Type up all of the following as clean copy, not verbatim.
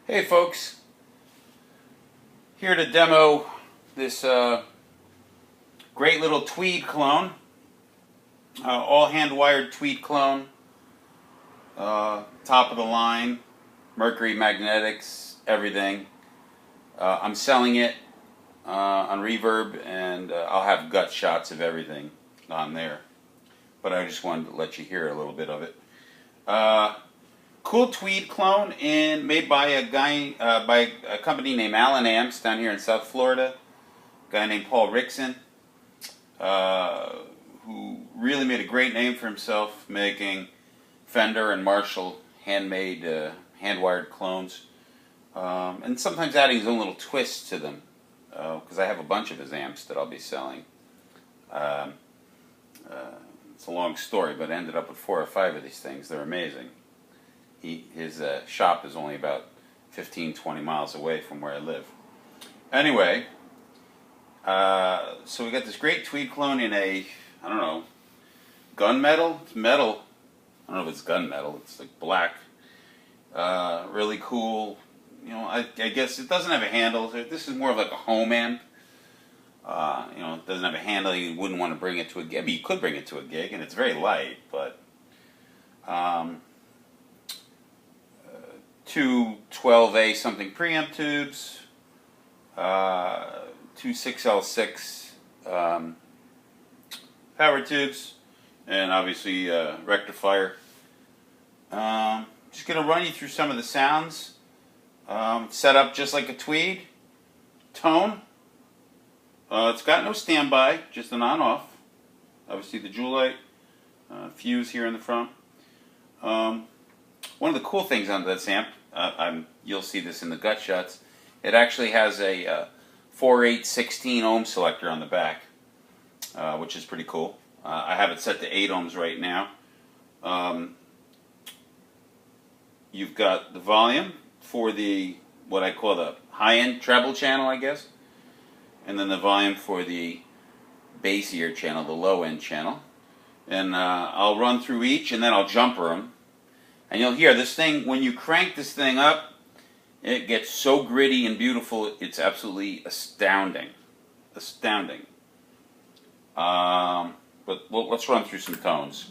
Hey folks, here to demo this great little tweed clone, all hand-wired tweed clone, top of the line, mercury magnetics, everything. I'm selling it on Reverb, and I'll have gut shots of everything on there, but I just wanted to let you hear a little bit of it. Cool tweed clone, and made by a guy, by a company named Allen Amps down here in South Florida. A guy named Paul Rickson, who really made a great name for himself making Fender and Marshall handmade, hand-wired clones, and sometimes adding his own little twist to them, because I have a bunch of his amps that I'll be selling. It's a long story, but I ended up with 4 or 5 of these things. They're amazing. His shop is only about 15-20 miles away from where I live. Anyway, so we got this great tweed clone in a, I don't know, gunmetal? It's metal. I don't know if it's gunmetal. It's like black. Really cool. You know, I guess it doesn't have a handle. This is more of like a home amp. You know, it doesn't have a handle. You wouldn't want to bring it to a gig. I mean, you could bring it to a gig, and it's very light, but... two 12A something preamp tubes, 2 6L6 power tubes, and obviously rectifier. Just going to run you through some of the sounds. Set up just like a tweed. Tone. It's got no standby, just an on-off. Obviously the jewel light, fuse here in the front. One of the cool things on this amp, you'll see this in the gut shots, it actually has a 4/8-16 ohm selector on the back, which is pretty cool. I have it set to 8 ohms right now. You've got the volume for the, what I call the high-end treble channel, I guess, and then the volume for the bassier channel, the low-end channel. And I'll run through each, and then I'll jumper them. And you'll hear this thing, when you crank this thing up, it gets so gritty and beautiful, it's absolutely astounding. Astounding. But let's run through some tones.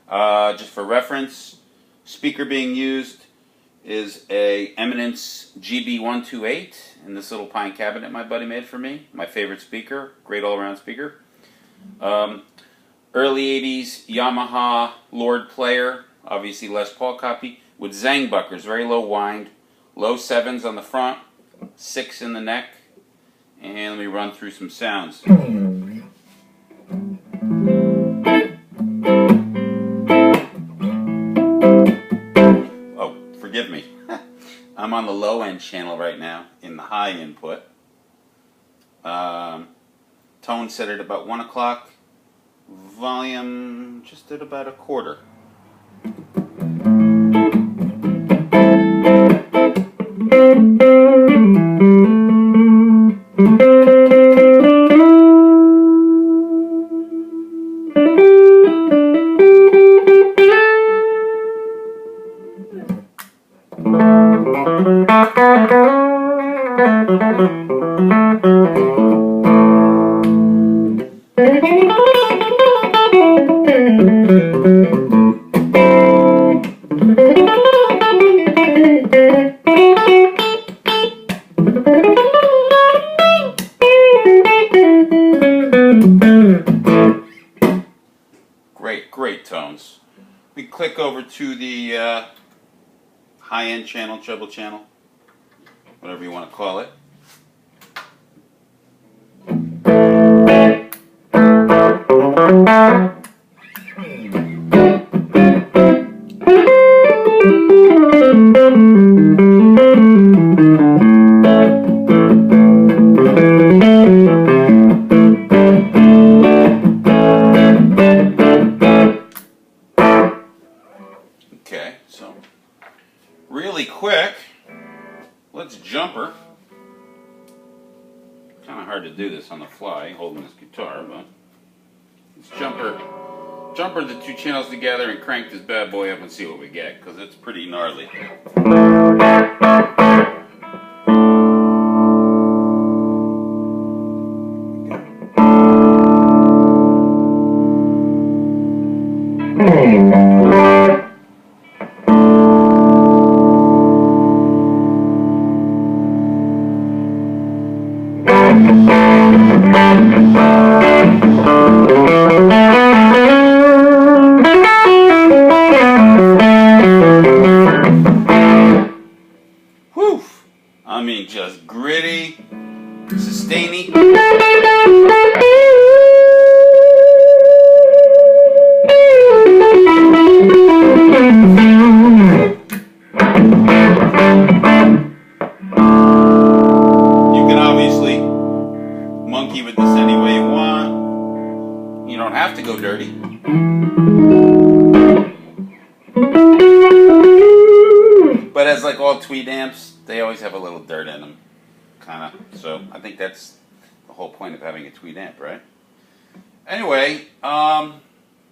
Just for reference, speaker being used is a Eminence GB128 in this little pine cabinet my buddy made for me. My favorite speaker, great all-around speaker. Early 80s Yamaha Lord player. Obviously Les Paul copy, with Zangbuckers, very low wind, low 7s on the front, 6 in the neck, and let me run through some sounds. Oh, forgive me. I'm on the low end channel right now, in the high input. Tone set at about 1 o'clock, volume just at about 1/4. Great tones. We click over to the high-end channel, treble channel, whatever you want to call it. Okay, so really quick, let's jumper. Kind of hard to do this on the fly, holding this guitar, but let's jumper the 2 channels together and crank this bad boy up and see what we get, because it's pretty gnarly. mean, just gritty, sustainy. You can obviously monkey with this any way you want. You don't have to go dirty. But as like all tweed amps, they always have a little dirt in them, kind of. So I think that's the whole point of having a tweed amp, right? Anyway,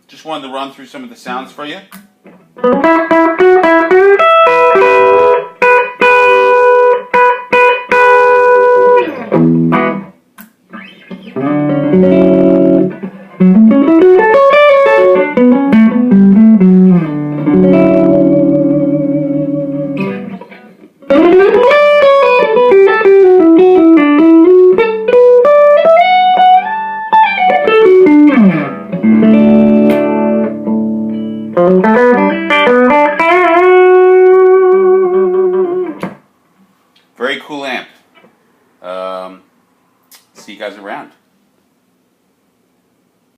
just wanted to run through some of the sounds for you.